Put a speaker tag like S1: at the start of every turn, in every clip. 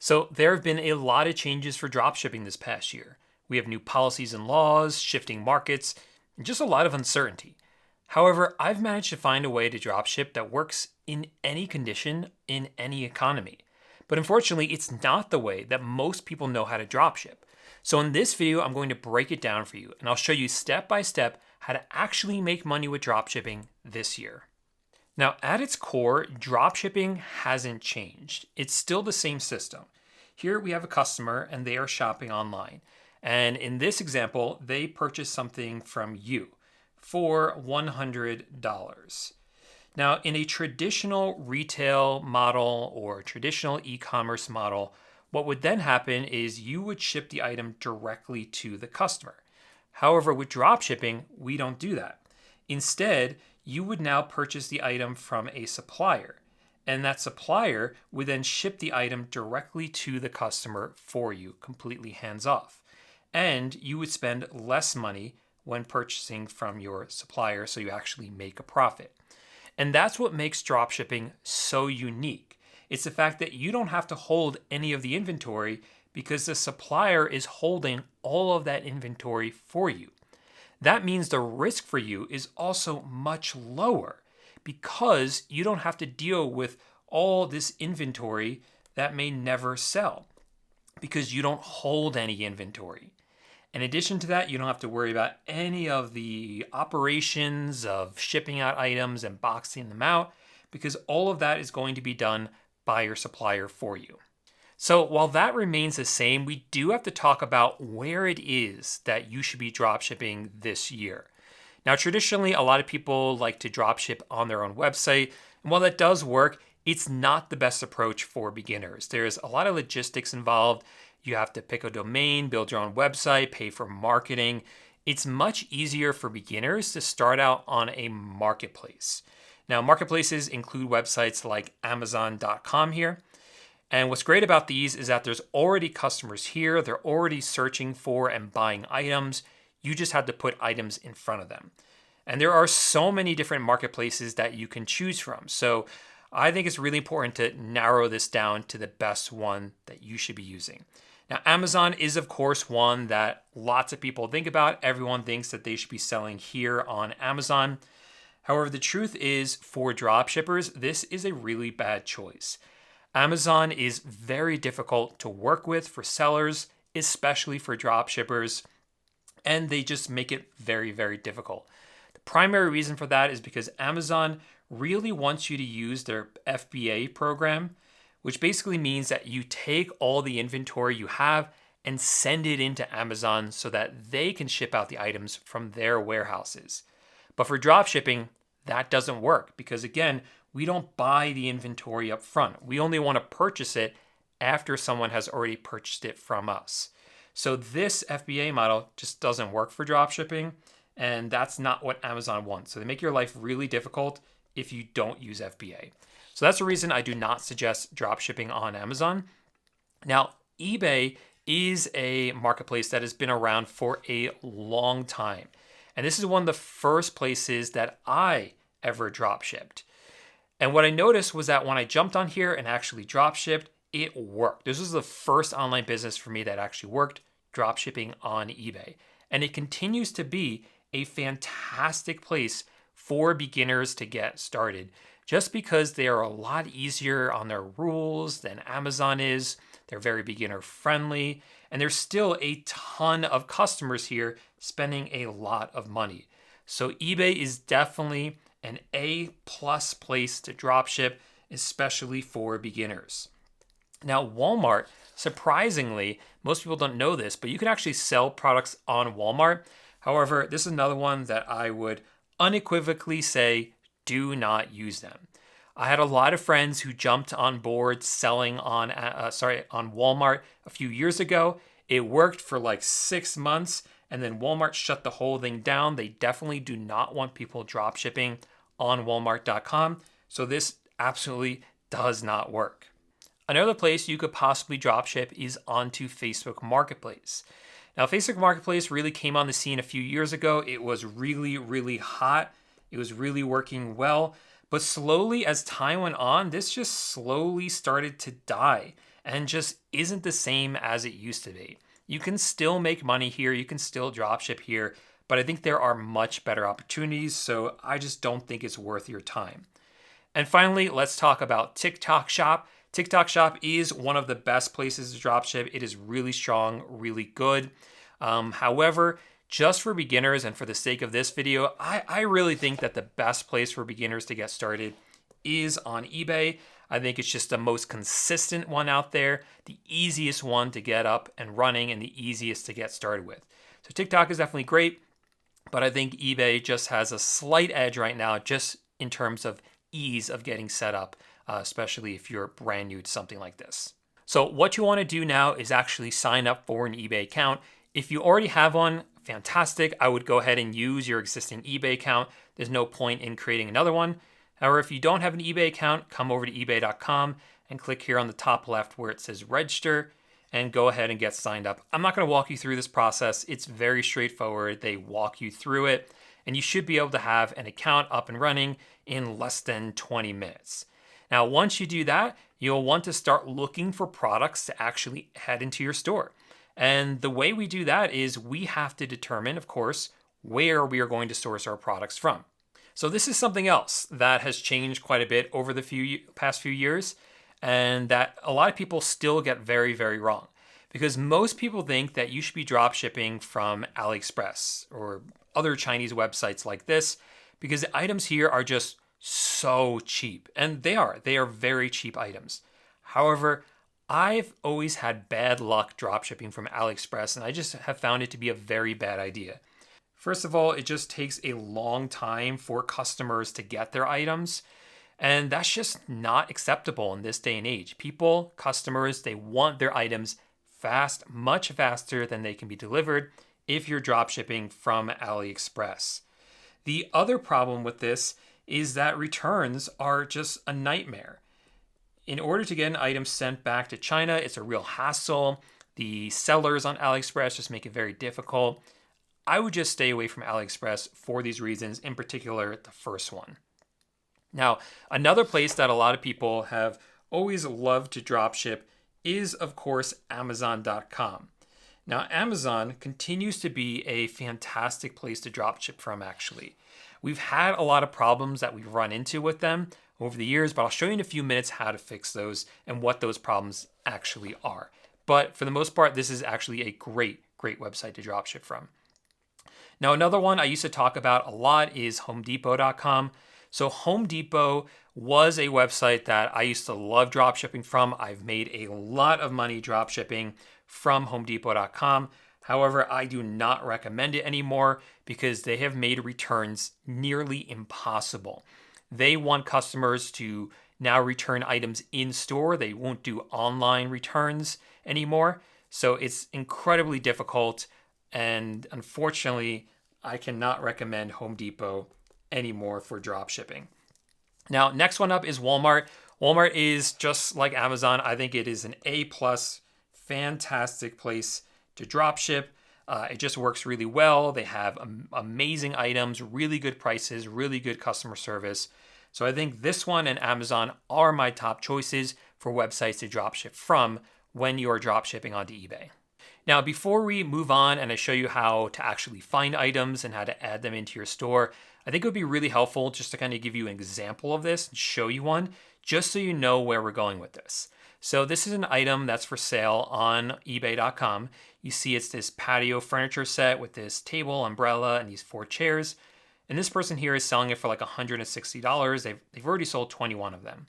S1: So there have been a lot of changes for dropshipping this past year. We have new policies and laws, shifting markets, and just a lot of uncertainty. However, I've managed to find a way to dropship that works in any condition, in any economy. But unfortunately, it's not the way that most people know how to dropship. So in this video, I'm going to break it down for you, and I'll show you step by step how to actually make money with dropshipping this year. Now, at its core, dropshipping hasn't changed. It's still the same system. Here we have a customer and they are shopping online. And in this example, they purchased something from you for $100. Now, in a traditional retail model or traditional e-commerce model, what would then happen is you would ship the item directly to the customer. However, with dropshipping, we don't do that. Instead, you would now purchase the item from a supplier, and that supplier would then ship the item directly to the customer for you, completely hands off. And you would spend less money when purchasing from your supplier, so you actually make a profit. And that's what makes dropshipping so unique. It's the fact that you don't have to hold any of the inventory because the supplier is holding all of that inventory for you. That means the risk for you is also much lower because you don't have to deal with all this inventory that may never sell because you don't hold any inventory. In addition to that, you don't have to worry about any of the operations of shipping out items and boxing them out because all of that is going to be done by your supplier for you. So while that remains the same, we do have to talk about where it is that you should be dropshipping this year. Now, traditionally, a lot of people like to dropship on their own website. And while that does work, it's not the best approach for beginners. There's a lot of logistics involved. You have to pick a domain, build your own website, pay for marketing. It's much easier for beginners to start out on a marketplace. Now, marketplaces include websites like Amazon.com here. And what's great about these is that there's already customers here. They're already searching for and buying items. You just have to put items in front of them. And there are so many different marketplaces that you can choose from. So I think it's really important to narrow this down to the best one that you should be using. Now, Amazon is, of course, one that lots of people think about. Everyone thinks that they should be selling here on Amazon. However, the truth is, for dropshippers, this is a really bad choice. Amazon is very difficult to work with for sellers, especially for dropshippers, and they just make it very, very difficult. The primary reason for that is because Amazon really wants you to use their FBA program, which basically means that you take all the inventory you have and send it into Amazon so that they can ship out the items from their warehouses. But for dropshipping, that doesn't work because, again, we don't buy the inventory up front. We only want to purchase it after someone has already purchased it from us. So this FBA model just doesn't work for dropshipping, and that's not what Amazon wants. So they make your life really difficult if you don't use FBA. So that's the reason I do not suggest dropshipping on Amazon. Now, eBay is a marketplace that has been around for a long time. And this is one of the first places that I ever dropshipped. And what I noticed was that when I jumped on here and actually dropshipped, it worked. This was the first online business for me that actually worked, dropshipping on eBay. And it continues to be a fantastic place for beginners to get started, just because they are a lot easier on their rules than Amazon is. They're very beginner friendly, and there's still a ton of customers here spending a lot of money. So eBay is definitely an A+ place to dropship, especially for beginners. Now, Walmart, surprisingly, most people don't know this, but you can actually sell products on Walmart. However, this is another one that I would unequivocally say, do not use them. I had a lot of friends who jumped on board selling on Walmart a few years ago. It worked for like 6 months, and then Walmart shut the whole thing down. They definitely do not want people drop shipping on Walmart.com. So this absolutely does not work. Another place you could possibly dropship is onto Facebook Marketplace. Now, Facebook Marketplace really came on the scene a few years ago. It was really, really hot. It was really working well. But slowly, as time went on, this just slowly started to die. and just isn't the same as it used to be. You can still make money here, you can still dropship here, but I think there are much better opportunities, so I just don't think it's worth your time. And finally, let's talk about TikTok Shop. TikTok Shop is one of the best places to dropship. It is really strong, really good. However, just for beginners and for the sake of this video, I really think that the best place for beginners to get started is on eBay. I think it's just the most consistent one out there, the easiest one to get up and running, and the easiest to get started with. So TikTok is definitely great, but I think eBay just has a slight edge right now, just in terms of ease of getting set up, especially if you're brand new to something like this. So what you want to do now is actually sign up for an eBay account. If you already have one, fantastic. I would go ahead and use your existing eBay account. There's no point in creating another one. However, if you don't have an eBay account, come over to ebay.com and click here on the top left where it says register and go ahead and get signed up. I'm not going to walk you through this process. It's very straightforward. They walk you through it, and you should be able to have an account up and running in less than 20 minutes. Now, once you do that, you'll want to start looking for products to actually head into your store. And the way we do that is we have to determine, of course, where we are going to source our products from. So this is something else that has changed quite a bit over the past few years, and that a lot of people still get very, very wrong. Because most people think that you should be drop shipping from AliExpress or other Chinese websites like this, because the items here are just so cheap. And they are very cheap items. However, I've always had bad luck drop shipping from AliExpress, and I just have found it to be a very bad idea. First of all, it just takes a long time for customers to get their items, and that's just not acceptable in this day and age. People, customers, they want their items fast, much faster than they can be delivered if you're drop shipping from AliExpress. The other problem with this is that returns are just a nightmare. In order to get an item sent back to China, it's a real hassle. The sellers on AliExpress just make it very difficult. I would just stay away from AliExpress for these reasons, in particular, the first one. Now, another place that a lot of people have always loved to dropship is, of course, Amazon.com. Now, Amazon continues to be a fantastic place to dropship from, actually. We've had a lot of problems that we've run into with them over the years, but I'll show you in a few minutes how to fix those and what those problems actually are. But for the most part, this is actually a great website to dropship from. Now, another one I used to talk about a lot is HomeDepot.com. So Home Depot was a website that I used to love dropshipping from. I've made a lot of money dropshipping from HomeDepot.com. However, I do not recommend it anymore because they have made returns nearly impossible. They want customers to now return items in store. They won't do online returns anymore. So it's incredibly difficult. And unfortunately, I cannot recommend Home Depot anymore for drop shipping. Now, next one up is Walmart. Walmart is just like Amazon. I think it is an A+, fantastic place to drop ship. It just works really well. They have amazing items, really good prices, really good customer service. So I think this one and Amazon are my top choices for websites to dropship from when you are dropshipping onto eBay. Now, before we move on and I show you how to actually find items and how to add them into your store, I think it would be really helpful just to kind of give you an example of this and show you one, just so you know where we're going with this. So this is an item that's for sale on ebay.com. You see it's this patio furniture set with this table, umbrella, and these 4 chairs. And this person here is selling it for like $160. They've already sold 21 of them.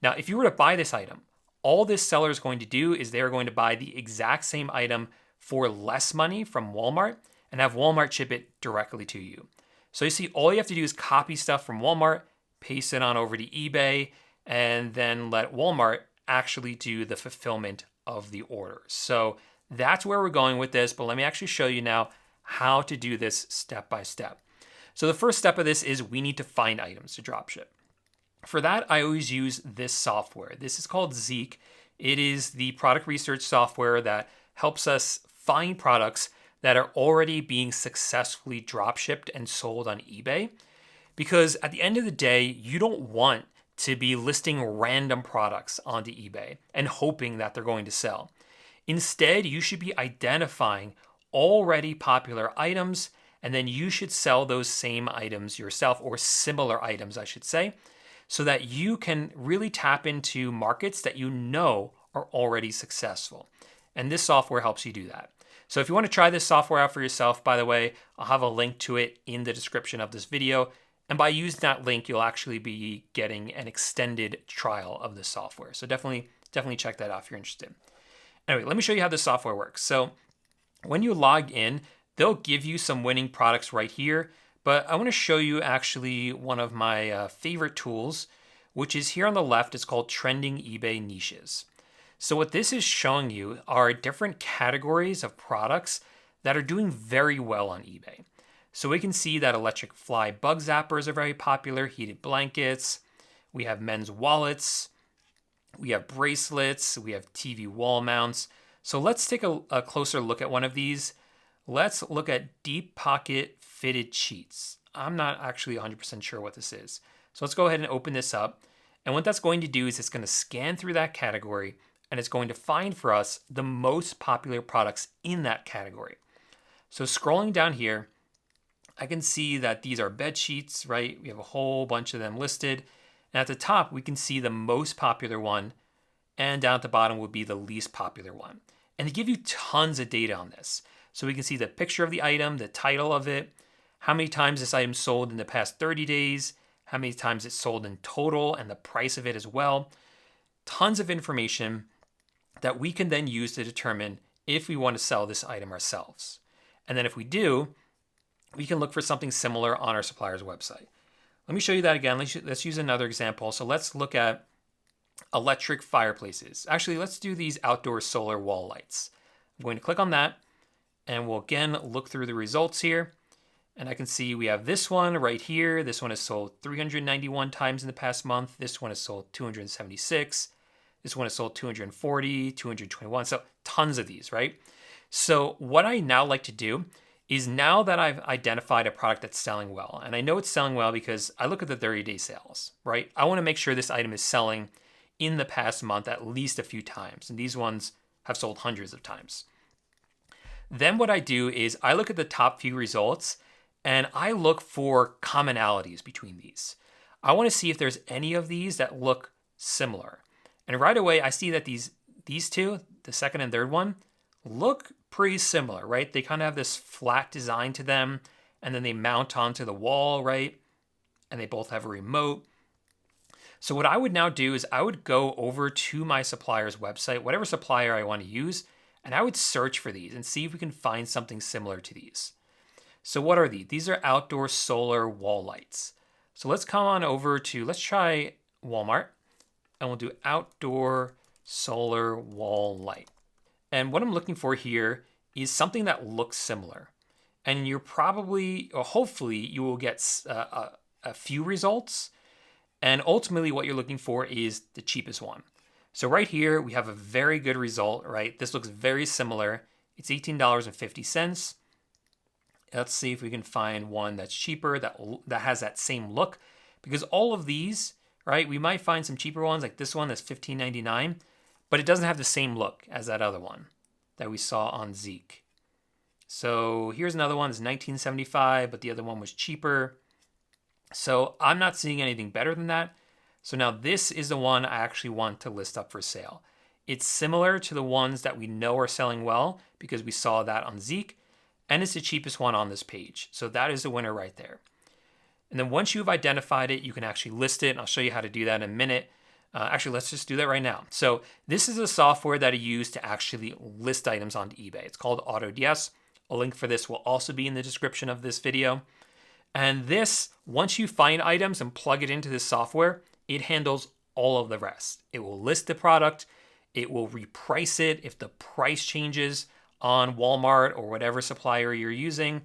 S1: Now, if you were to buy this item, all this seller is going to do is they're going to buy the exact same item for less money from Walmart and have Walmart ship it directly to you. So you see, all you have to do is copy stuff from Walmart, paste it on over to eBay, and then let Walmart actually do the fulfillment of the order. So that's where we're going with this, but let me actually show you now how to do this step by step. So the first step of this is we need to find items to dropship. For that, I always use this software. This is called Zeke. It is the product research software that helps us find products that are already being successfully dropshipped and sold on eBay. Because at the end of the day, you don't want to be listing random products onto eBay and hoping that they're going to sell. Instead, you should be identifying already popular items, and then you should sell those same items yourself, or similar items, I should say, so that you can really tap into markets that you know are already successful. And this software helps you do that. So if you want to try this software out for yourself, by the way, I'll have a link to it in the description of this video. And by using that link, you'll actually be getting an extended trial of this software. So definitely check that out if you're interested. Anyway, let me show you how this software works. So when you log in, they'll give you some winning products right here. But I want to show you actually one of my favorite tools, which is here on the left. It's called Trending eBay Niches. So what this is showing you are different categories of products that are doing very well on eBay. So we can see that electric fly bug zappers are very popular, heated blankets, we have men's wallets, we have bracelets, we have TV wall mounts. So let's take a closer look at one of these. Let's look at deep pocket fitted sheets. I'm not actually 100% sure what this is. So let's go ahead and open this up. And what that's going to do is it's going to scan through that category, and it's going to find for us the most popular products in that category. So scrolling down here, I can see that these are bed sheets, right? We have a whole bunch of them listed. And at the top, we can see the most popular one, and down at the bottom would be the least popular one. And they give you tons of data on this. So we can see the picture of the item, the title of it, how many times this item sold in the past 30 days, how many times it's sold in total, and the price of it as well. Tons of information that we can then use to determine if we want to sell this item ourselves. And then if we do, we can look for something similar on our supplier's website. Let me show you that again. Let's use another example. So let's look at electric fireplaces. Actually, let's do these outdoor solar wall lights. I'm going to click on that, and we'll again look through the results here. And I can see we have this one right here. This one has sold 391 times in the past month. This one has sold 276. This one has sold 240, 221. So tons of these, right? So what I now like to do is, now that I've identified a product that's selling well, and I know it's selling well because I look at the 30-day sales, right? I want to make sure this item is selling in the past month at least a few times. And these ones have sold hundreds of times. Then what I do is I look at the top few results, and I look for commonalities between these. I want to see if there's any of these that look similar. And right away, I see that these two, the second and third one, look pretty similar, right? They kind of have this flat design to them, and then they mount onto the wall, right? And they both have a remote. So what I would now do is I would go over to my supplier's website, whatever supplier I want to use, and I would search for these and see if we can find something similar to these. So what are these? These are outdoor solar wall lights. So let's come on over to, let's try Walmart, and we'll do outdoor solar wall light. And what I'm looking for here is something that looks similar. And you're probably, or hopefully, you will get a few results. And ultimately, what you're looking for is the cheapest one. So right here, we have a very good result, right? This looks very similar. It's $18.50. Let's see if we can find one that's cheaper, that has that same look. Because all of these, right, we might find some cheaper ones, like this one that's $15.99, but it doesn't have the same look as that other one that we saw on Zeke. So here's another one, it's $19.75, but the other one was cheaper. So I'm not seeing anything better than that. So now this is the one I actually want to list up for sale. It's similar to the ones that we know are selling well because we saw that on Zeke, and it's the cheapest one on this page. So that is the winner right there. And then once you've identified it, you can actually list it. And I'll show you how to do that in a minute. Actually, let's just do that right now. So this is a software that I use to actually list items onto eBay. It's called AutoDS. A link for this will also be in the description of this video. And this, once you find items and plug it into this software, it handles all of the rest. It will list the product. It will reprice it if the price changes on Walmart or whatever supplier you're using.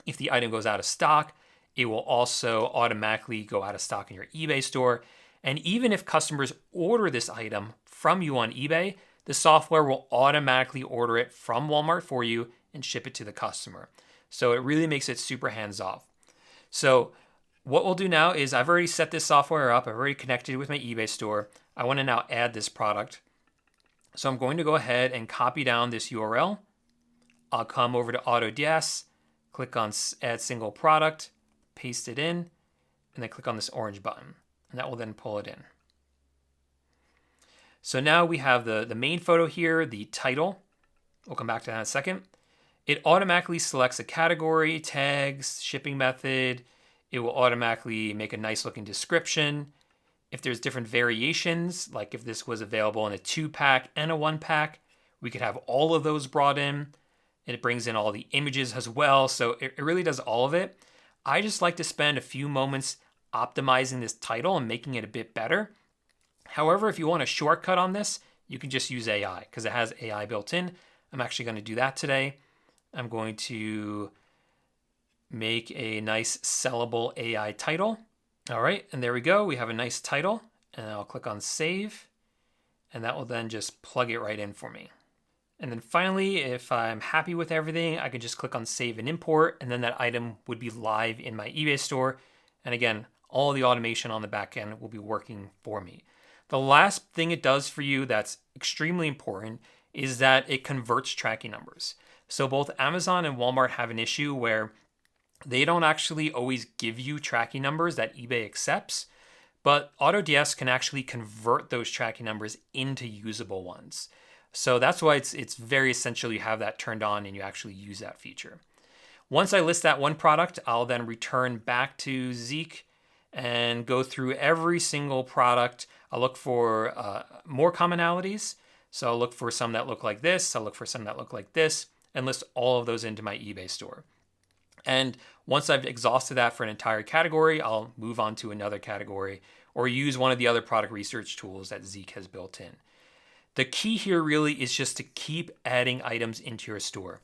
S1: If the item goes out of stock, it will also automatically go out of stock in your eBay store. And even if customers order this item from you on eBay, the software will automatically order it from Walmart for you and ship it to the customer. So it really makes it super hands-off. So What we'll do now is I've already set this software up. I've already connected with my eBay store. I want to now add this product. So I'm going to go ahead and copy down this URL. I'll come over to AutoDS, click on Add Single Product, paste it in, and then click on this orange button. And that will then pull it in. So now we have the main photo here, the title. We'll come back to that in a second. It automatically selects a category, tags, shipping method. It will automatically make a nice looking description. If there's different variations, like if this was available in a 2-pack and a 1-pack, we could have all of those brought in. And it brings in all the images as well. So it really does all of it. I just like to spend a few moments optimizing this title and making it a bit better. However, if you want a shortcut on this, you can just use AI because it has AI built in. I'm actually going to do that today. I'm going to make a nice sellable AI title. All right, and there we go. We have a nice title, and I'll click on save, and that will then just plug it right in for me. And then finally, if I'm happy with everything, I can just click on save and import, and then that item would be live in my eBay store. And again, all the automation on the back end will be working for me. The last thing it does for you that's extremely important is that it converts tracking numbers. So both Amazon and Walmart have an issue where they don't actually always give you tracking numbers that eBay accepts, but AutoDS can actually convert those tracking numbers into usable ones. So that's why it's very essential you have that turned on and you actually use that feature. Once I list that one product, I'll then return back to Zeke and go through every single product. I'll look for more commonalities. So I'll look for some that look like this. I'll look for some that look like this and list all of those into my eBay store. And once I've exhausted that for an entire category, I'll move on to another category or use one of the other product research tools that Zeke has built in. The key here really is just to keep adding items into your store.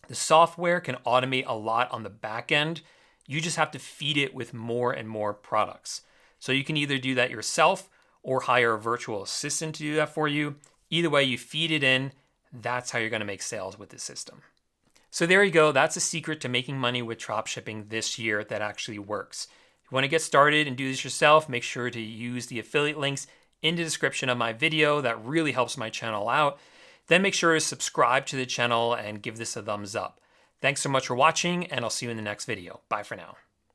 S1: The software can automate a lot on the back end. You just have to feed it with more and more products. So you can either do that yourself or hire a virtual assistant to do that for you. Either way, you feed it in. That's how you're going to make sales with this system. So there you go. That's a secret to making money with dropshipping this year that actually works. If you want to get started and do this yourself, make sure to use the affiliate links in the description of my video. That really helps my channel out. Then make sure to subscribe to the channel and give this a thumbs up. Thanks so much for watching, and I'll see you in the next video. Bye for now.